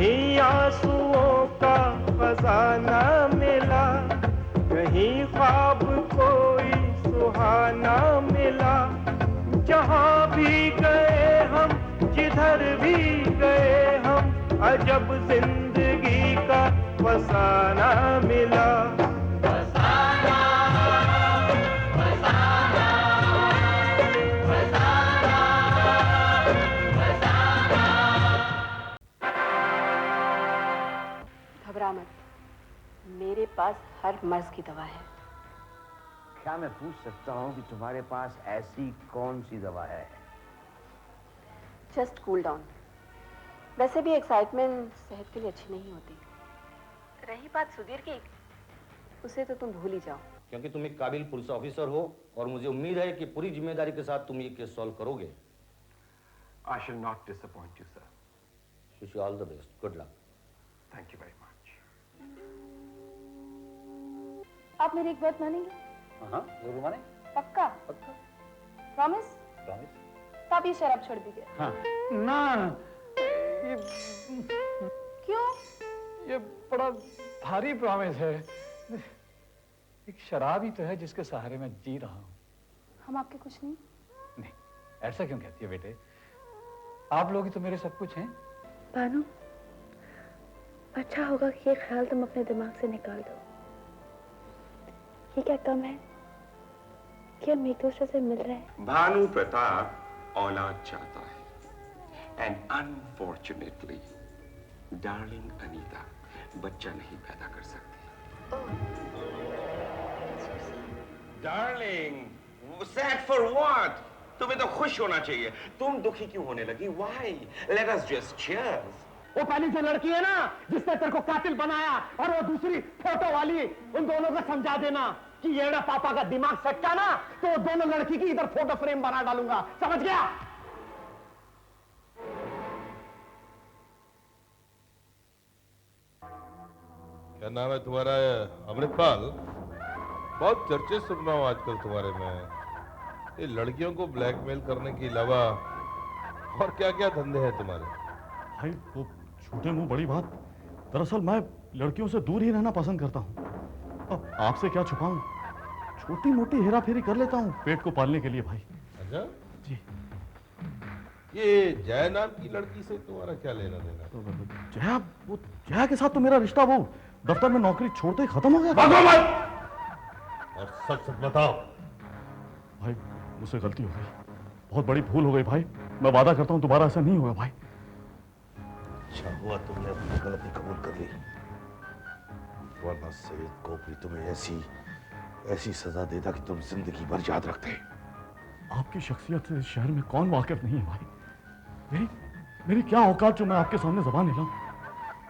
कहीं आंसुओं का खजाना मिला, कहीं ख्वाब कोई सुहाना मिला। जहाँ भी गए हम, जिधर भी गए हम, अजब जिंदगी का फसाना मिला। फसाना, फसाना, फसाना, फसाना। घबरा मत, मेरे पास हर मर्ज की दवा है। क्या मैं पूछ सकता हूँ कि तुम्हारे पास ऐसी कौन सी दवा है? Just cool down. वैसे भी एक्साइटमेंट सेहत के लिए अच्छी नहीं होती। रही बात सुधीर की, उसे तो तुम भूल ही जाओ। क्योंकि तुम एक काबिल पुलिस ऑफिसर हो और मुझे उम्मीद है कि पूरी जिम्मेदारी के साथ तुम ये केस सॉल्व करोगे। I shall not disappoint you, sir. Wish you all the best. Good luck. Thank you very much. आप मेरी एक बात मानेंगे? हाँ, जरूर माने। पक्का? पक्का। प्रॉमिस? प्रॉमिस। तो आप ये शराब छोड़ दीजिए। हाँ। ना, ये क्यों? ये बड़ा भारी प्रॉमिस है। एक शराब ही तो है जिसके सहारे मैं जी रहा हूँ। हम आपके कुछ नहीं? नहीं, ऐसा क्यों कहती है बेटे? आप लोग ही तो मेरे सब कुछ हैं। भानु, अच्छा होगा कि ये ख्याल तुम अपने दिमाग से निकाल दो। ये क्या कम है कि हम एक दूसरे से मिल रहे हैं? भानु प्रताप औलाद चाहता है, and unfortunately, darling अनीता बच्चा नहीं पैदा कर सकती। Darling, sad for what? तुम्हें तो खुश होना चाहिए। तुम दुखी क्यों होने लगी? Why? Let us just cheers. वो पहली जो लड़की है ना जिसने तेरे को कातिल बनाया, और वो दूसरी फोटो वाली, उन दोनों को समझा देना कि ये ना पापा का दिमाग सटका ना तो वो दोनों लड़की की इधर फोटो फ्रेम बना डालूंगा, समझ गया? क्या नाम है तुम्हारा? अमृतपाल। बहुत चर्चे सुन रहा हूँ आजकल तुम्हारे में। ये लड़कियों को ब्लैकमेल करने के अलावा और क्या क्या धंधे हैं तुम्हारे? भाई वो छोटे मुंह बड़ी बात। दरअसल मैं लड़कियों से दूर ही रहना पसंद करता हूँ। अब आपसे क्या छुपाऊं, छोटी मोटी हेरा फेरी कर लेता हूँ पेट को पालने के लिए भाई। अच्छा जी। ये जया नाम की लड़की से तुम्हारा क्या लेना देना? जया, वो जया के साथ तो मेरा रिश्ता वो दफ्तर में नौकरी छोड़ते ही खत्म हो गया। और सच सच बताओ। भाई मुझसे गलती हो गई, बहुत बड़ी भूल हो गई भाई। मैं वादा करता हूँ दोबारा ऐसा नहीं होगा भाई। अच्छा हुआ तुमने अपनी गलती कबूल कर ली, वरना सैयद कोपरी तुम्हें ऐसी सजा देता कि तुम जिंदगी भर याद रखते। आपकी शख्सियत से इस शहर में कौन वाकिफ नहीं है भाई। मेरी क्या औकात जो मैं आपके सामने ज़बान हिलाऊं।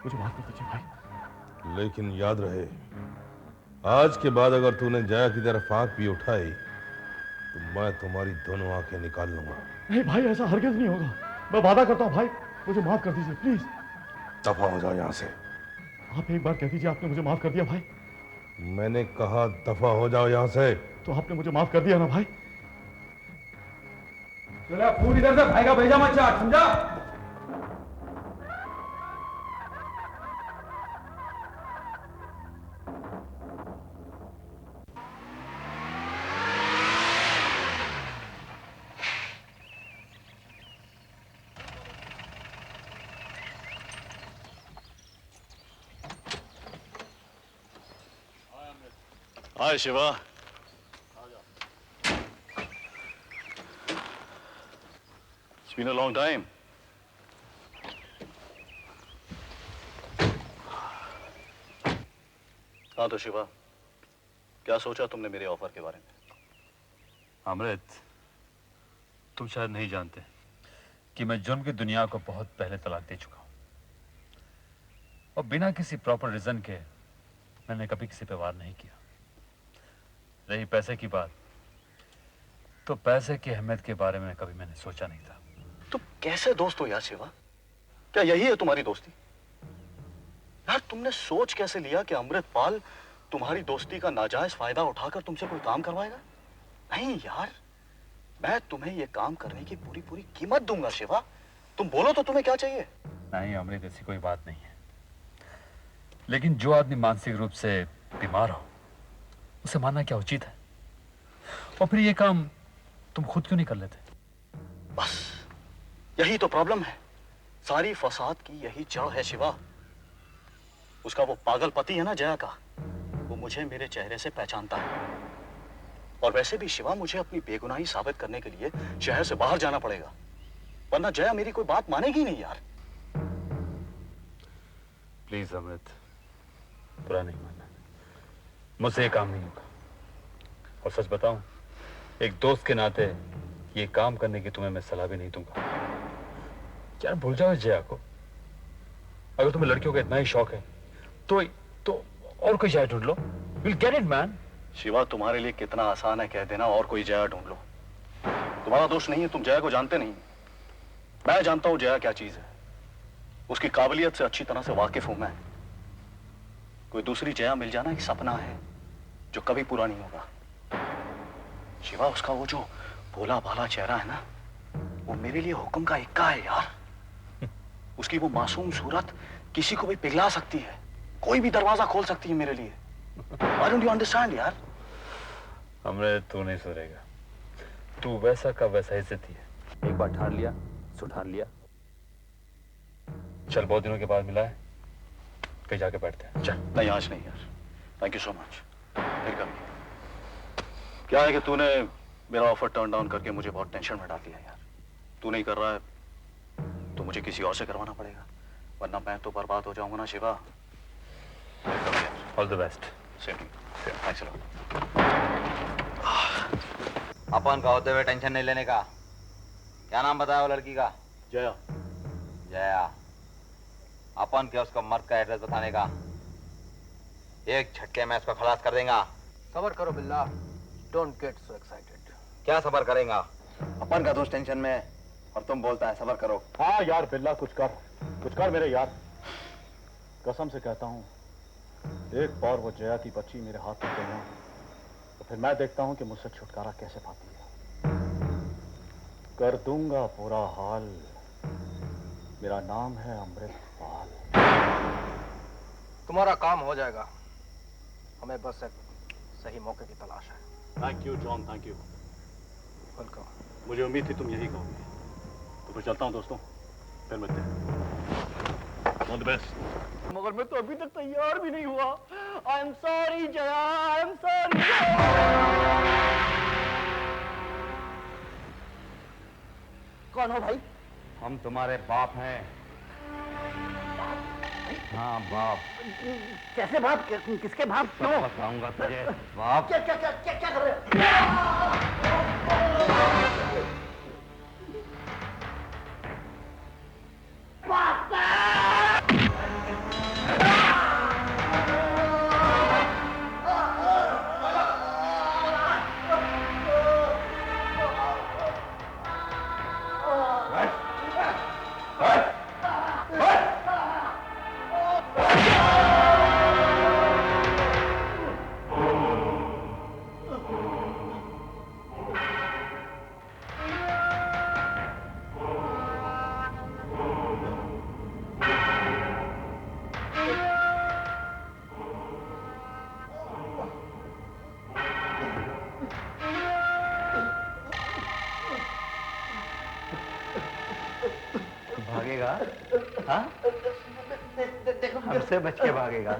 मुझे माफ कर दीजिए भाई। लेकिन याद रहे, आज के बाद अगर तूने जया की तरफ आंख भी उठाई तो मैं तुम्हारी दोनों आंखें निकाल लूंगा। नहीं भाई, ऐसा हरगिज नहीं होगा। मैं वादा करता हूँ भाई, मुझे माफ कर दीजिए प्लीज। दफा हो जाओ यहाँ से। आप एक बार कह दीजिए आपने मुझे माफ कर दिया भाई। मैंने कहा दफा हो जाओ यहाँ से। तो आपने मुझे माफ कर दिया ना भाई। चलो फूल इधर से, भाई का भेजा मत चाट, समझा? Hi, Shiva. It's been a long time. हाँ तो शिवा, क्या सोचा तुमने मेरे ऑफर के बारे में? अमृत, तुम शायद नहीं जानते कि मैं जुर्म की दुनिया को बहुत पहले तलाक दे चुका हूं, और बिना किसी प्रॉपर रीजन के मैंने कभी किसी पे वार नहीं किया। रही पैसे की बात, तो पैसे की अहमियत के बारे में कभी मैंने सोचा नहीं था। तुम कैसे दोस्त हो यार शिवा? क्या यही है तुम्हारी दोस्ती? यार तुमने सोच कैसे लिया कि अमृतपाल तुम्हारी दोस्ती का नाजायज फायदा उठाकर तुमसे कोई काम करवाएगा? नहीं यार, मैं तुम्हें यह काम करने की पूरी कीमत दूंगा शिवा। तुम बोलो तो तुम्हें क्या चाहिए? नहीं अमृत, ऐसी कोई बात नहीं है, लेकिन जो आदमी मानसिक रूप से बीमार हो उसे मानना क्या उचित है? और फिर ये काम तुम खुद क्यों नहीं कर लेते? बस यही तो प्रॉब्लम है। सारी फसाद की यही जड़ है शिवा। उसका वो पागल पति है ना जया का, वो मुझे मेरे चेहरे से पहचानता है। और वैसे भी शिवा, मुझे अपनी बेगुनाही साबित करने के लिए शहर से बाहर जाना पड़ेगा, वरना जया मेरी कोई बात मानेगी नहीं यार। प्लीज अमृत, बुरा नहीं मानना, मुझसे ये काम नहीं होगा। और सच बताऊं, एक दोस्त के नाते ये काम करने की तुम्हें मैं सलाह भी नहीं दूंगा। यार भूल जाओ जया को। अगर तुम्हें लड़कियों का इतना ही शौक है तो और कोई जया ढूंढ लो। You'll get it, man. Shiva, तुम्हारे लिए कितना आसान है कह देना और कोई जया ढूंढ लो। तुम्हारा दोष नहीं है, तुम जया को जानते नहीं। मैं जानता हूं जया क्या चीज है, उसकी काबिलियत से अच्छी तरह से वाकिफ हूं मैं। कोई दूसरी जया मिल जाना एक सपना है जो कभी पूरा नहीं होगा। शिवा, उसका वो जो भोला भाला चेहरा है ना, वो मेरे लिए हुक्म का इक्का है यार। उसकी वो मासूम सूरत किसी को भी पिघला सकती है, कोई भी दरवाजा खोल सकती है मेरे लिए। Why don't you understand यार? अमृत, तू नहीं सुधरेगा। तू वैसा का वैसा ही जिद्दी है। एक बार ठान लिया सो ठान लिया। चल, बहुत दिनों के बाद मिला है, कहीं जाके बैठते हैं। चल। नहीं, आज नहीं यार, थैंक यू सो मच। फिर कभी। क्या है कि तूने मेरा ऑफर टर्न डाउन करके मुझे बहुत टेंशन में डाल दिया यार। तू नहीं कर रहा है तो मुझे किसी और से करवाना पड़ेगा, वरना मैं तो बर्बाद हो जाऊंगा ना Shiva. All the best. Thanks a lot. अपन का होते हुए टेंशन नहीं लेने का। क्या नाम बताया वो लड़की का? जया। जया। अपन क्या उसका मर्द का एड्रेस बताने का? एक झटके में उसको खलास कर देगा। सबर करो बिल्ला, डोंट गेट सो एक्साइटेड। क्या सबर करेगा? अपन का दोस्त टेंशन में है और तुम बोलता है सबर करो। हाँ यार बिल्ला, कुछ कर मेरे यार। कसम से कहता हूँ, एक बार वो जया की बच्ची मेरे हाथ में देना तो फिर मैं देखता हूँ कि मुझसे छुटकारा कैसे पाती है। कर दूंगा पूरा हाल, मेरा नाम है अमृतपाल। तुम्हारा काम हो जाएगा, हमें बस एक सही मौके की तलाश है। Thank you John, thank you. Welcome. मुझे उम्मीद थी तुम यही कहोगे। तो फिर चलता हूँ दोस्तों, फिर मिलते हैं। All the best. मगर मैं तो अभी तक तैयार भी नहीं हुआ। I am sorry Jaya, I am sorry. कौन हो भाई? हम तुम्हारे बाप हैं। हाँ बाप। कैसे बाप? किसके बाप? क्यों बताऊंगा तुझे बाप। क्या क्या क्या क्या क्या कर रहे हो? भागेगा? हाँ? हमसे बच के भागेगा?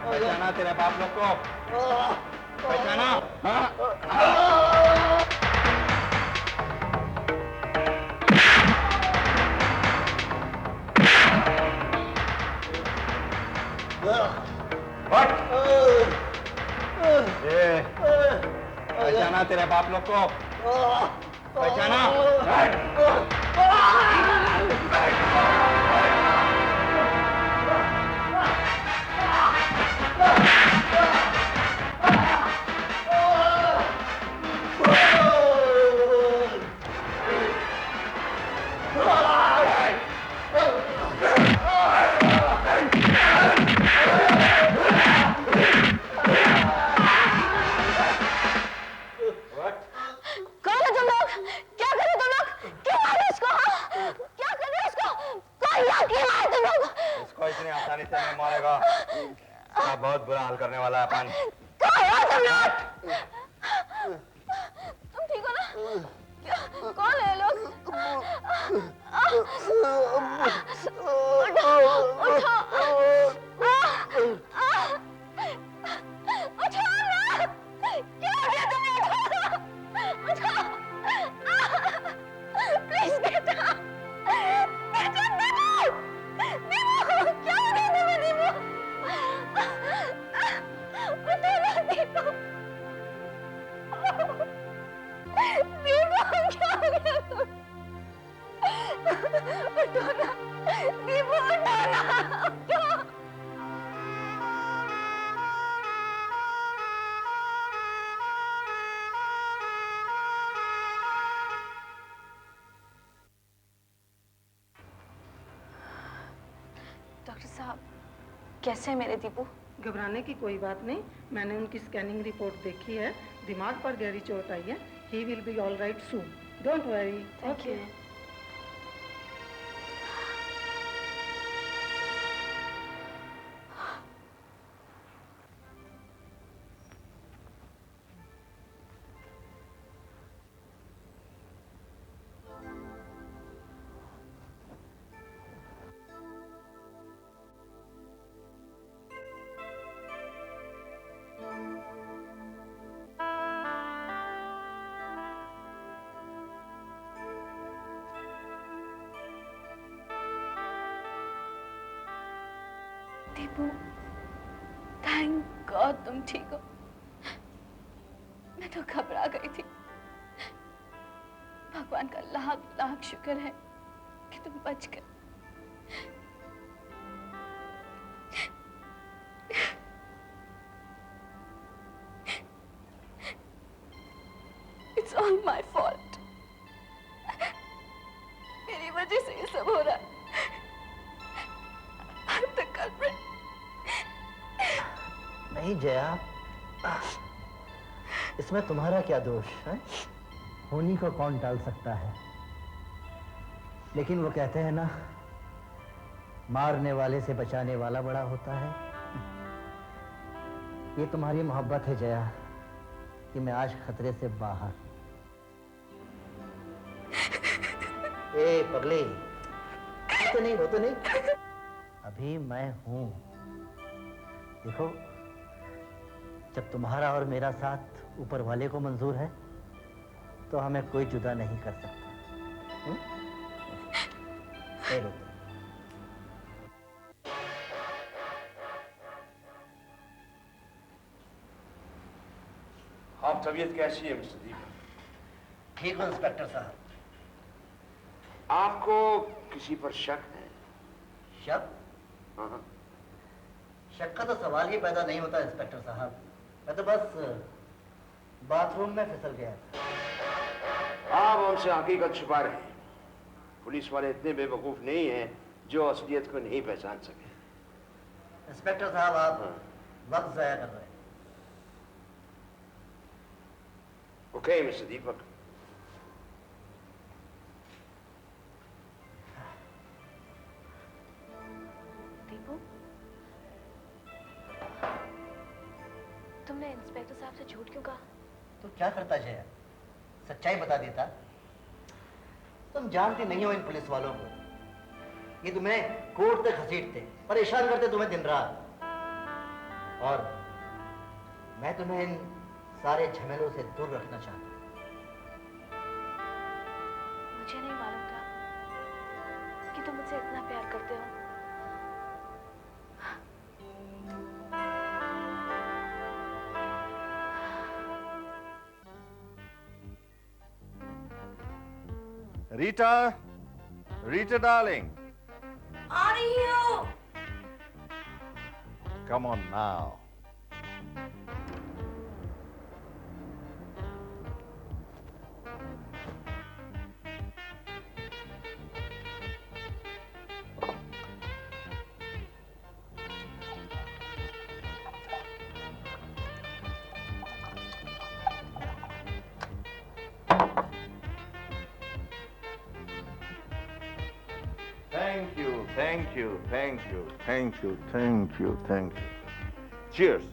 पहचाना तेरे बाप लोग को? पहचाना? पहचाना तेरे बाप लोग को? पहचाना? वाला अपन। तुम ठीक हो ना? कौन है लोग? उठो, उठो, उठो ना! क्या हो गया तुम्हें? उठो, प्लीज बेटा, बेटा, दीपू, दीपू, क्या हो गया तुम्हें दीपू? उठो ना दीपू, दीपू, क्या हो गया तुम्हें? उठो ना, दीपू, उठो ना, उठो। डॉक्टर साहब, कैसे है मेरे दीपू? घबराने की कोई बात नहीं, मैंने उनकी स्कैनिंग रिपोर्ट देखी है, दिमाग पर गहरी चोट आई है। He will be all right soon, don't worry. Thank you. Deepu, thank God तुम ठीक हो। मैं तो घबरा गई थी। भगवान का लाख लाख शुक्र है कि तुम बच गए। It's all my fault. मेरी वजह से ये सब हो रहा है। I'm the culprit. नहीं जया, इसमें तुम्हारा क्या दोष है? होनी को कौन टाल सकता है? लेकिन वो कहते हैं ना, मारने वाले से बचाने वाला बड़ा होता है। ये तुम्हारी मोहब्बत है जया कि मैं आज खतरे से बाहर। ए पगली, रो तो नहीं, अभी मैं हूं। देखो, जब तुम्हारा और मेरा साथ ऊपर वाले को मंजूर है तो हमें कोई जुदा नहीं कर सकता। रो। आप तबीयत कैसी है मिस्टर दीपक? ठीक हो इंस्पेक्टर साहब। आपको किसी पर शक है? शक? हाँ। शक का तो सवाल ही पैदा नहीं होता इंस्पेक्टर साहब। मैं तो बस बाथरूम में फिसल गया था। आप हमसे हकीकत छुपा रहे हैं। पुलिस वाले इतने बेवकूफ नहीं हैं जो असलियत को नहीं पहचान सके। इंस्पेक्टर साहब, आप वक्त जाया कर रहे हैं। ओके मिस्टर दीपक। दीपू, तुमने इंस्पेक्टर साहब से झूठ क्यों कहा? तो क्या करता जया, सच्चाई बता देता। तुम जानती नहीं हो इन पुलिस वालों को। ये तुम्हें कोर्ट तक घसीटते, परेशान करते तुम्हें दिन रात। और मैं तुम्हें इन सारे झमेलों से दूर रखना चाहता हूं। मुझे नहीं मालूम था कि तुम मुझसे इतना प्यार करते हो। Rita, Rita darling. आ रही हूँ। Come on now. Thank you, thank you, thank you, thank you, thank you, thank you. Cheers.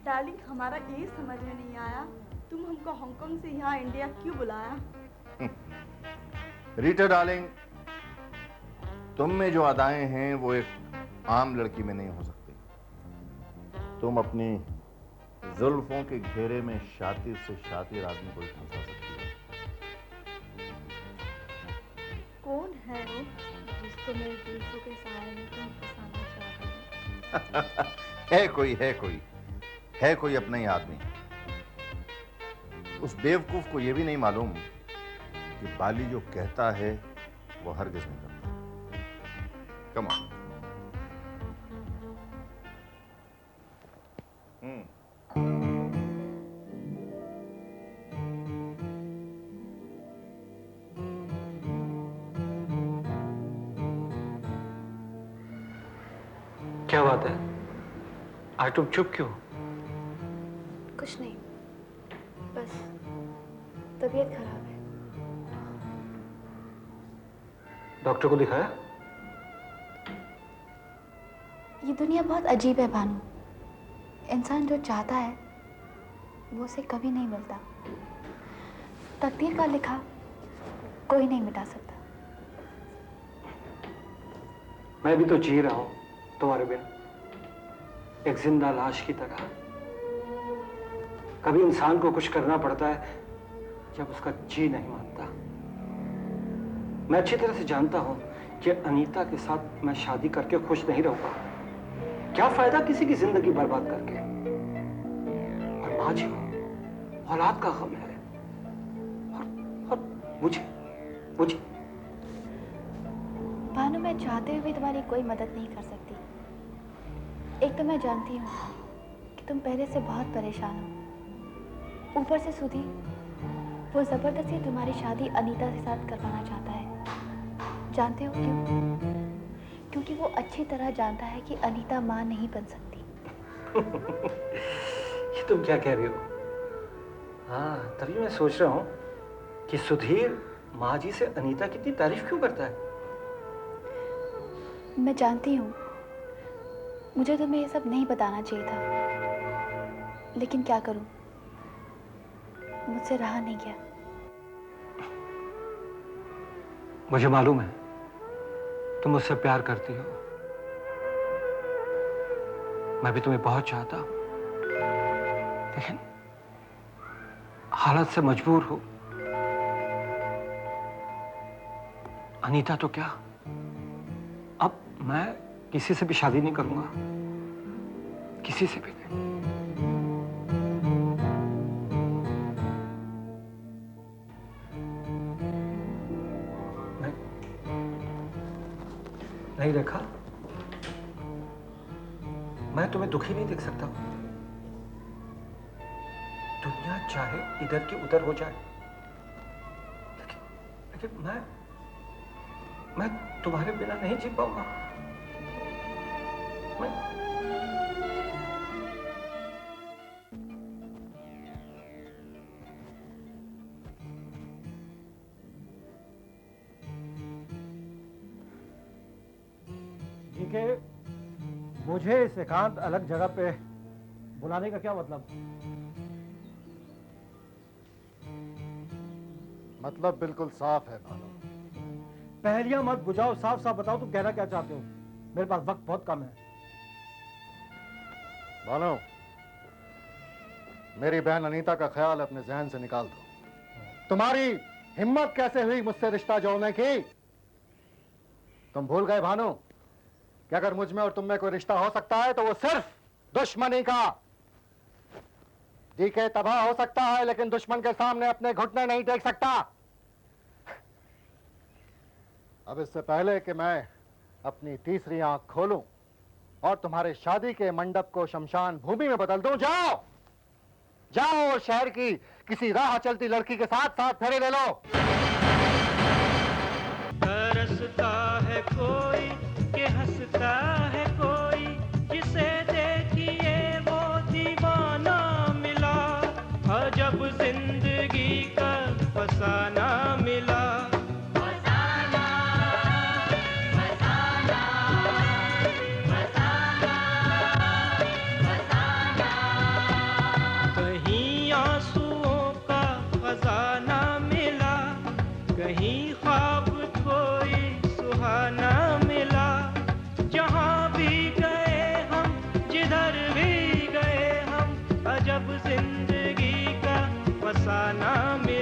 Darling, हमारा ये समझ में नहीं आया, तुम हमको हांगकांग से यहाँ इंडिया क्यों बुलाया? रीटा डार्लिंग, तुम में जो अदाएं हैं वो एक आम लड़की में नहीं हो सकती। तुम अपनी जुल्फों के घेरे में शातिर से शातिर आदमी को फंसा सकती हो। कौन है वो जिसको मेरे जुल्फों के साए में तुम फंसाना चाह रहे हो? है कोई अपना ही आदमी। उस बेवकूफ को यह भी नहीं मालूम कि बाली जो कहता है वो हरगिज नहीं करता। Come on. क्या बात है? आज तुम चुप क्यों? कुछ नहीं, बस तबीयत खराब है। डॉक्टर को दिखाया? ये दुनिया बहुत अजीब है भानु। इंसान जो चाहता है वो उसे कभी नहीं मिलता। तकदीर का लिखा कोई नहीं मिटा सकता। मैं भी तो जी रहा हूं तुम्हारे बिना, एक जिंदा लाश की तरह। कभी इंसान को कुछ करना पड़ता है जब उसका जी नहीं मानता। मैं अच्छी तरह से जानता हूं कि अनीता के साथ मैं शादी करके खुश नहीं रहूंगा। क्या फायदा किसी की जिंदगी बर्बाद करके। और मां जी को औलाद का गम है, और मुझे भानु, मैं चाहते हुए भी तुम्हारी कोई मदद नहीं कर सकती। एक तो मैं जानती हूँ कि तुम पहले से बहुत परेशान हो। ऊपर से सुधी वो जबरदस्ती तुम्हारी शादी अनीता के साथ करवाना चाहता है। जानते हो क्यों? क्योंकि वो अच्छी तरह जानता है कि अनीता मां नहीं बन सकती। ये तुम क्या कह रही हो? हाँ, तभी मैं सोच रहा हूँ कि सुधीर माँ जी से अनीता की इतनी तारीफ क्यों करता है। मैं जानती हूँ, मुझे तुम्हें ये सब नहीं बताना चाहिए था, लेकिन क्या करूं, मुझसे रहा नहीं गया। मुझे मालूम है तुम मुझसे प्यार करती हो। मैं भी तुम्हें बहुत चाहता हूं, लेकिन हालत से मजबूर हो। अनीता तो क्या, अब मैं किसी से भी शादी नहीं करूंगा, किसी से भी नहीं। नहीं देखा, मैं तुम्हें दुखी नहीं देख सकता। दुनिया चाहे इधर की उधर हो जाए, लेकिन मैं तुम्हारे बिना नहीं जी पाऊंगा। के मुझे इस एकांत अलग जगह पे बुलाने का क्या मतलब? मतलब बिल्कुल साफ है भानु। पहेलियां मत बुझाओ, साफ साफ बताओ तुम कहना क्या चाहते हो। मेरे पास वक्त बहुत कम है। भानु, मेरी बहन अनीता का ख्याल अपने जहन से निकाल दो। तुम्हारी हिम्मत कैसे हुई मुझसे रिश्ता जोड़ने की? तुम भूल गए भानु कि अगर मुझ में और तुम में कोई रिश्ता हो सकता है तो वो सिर्फ दुश्मनी का। डीके तबाह हो सकता है लेकिन दुश्मन के सामने अपने घुटने नहीं टेक सकता। अब इससे पहले कि मैं अपनी तीसरी आंख खोलूं और तुम्हारे शादी के मंडप को शमशान भूमि में बदल दूं, जाओ जाओ और शहर की किसी राह चलती लड़की के साथ साथ फेरे ले लो। तरसता है कोई कि हंसता है कोई, जिसे देखिए वो दीवाना मिला। अजब जिंदगी का फसाना मिला। कहीं ख्वाब कोई सुहाना मिला, जहां भी गए हम, जिधर भी गए हम, अजब जिंदगी का फसाना मिला।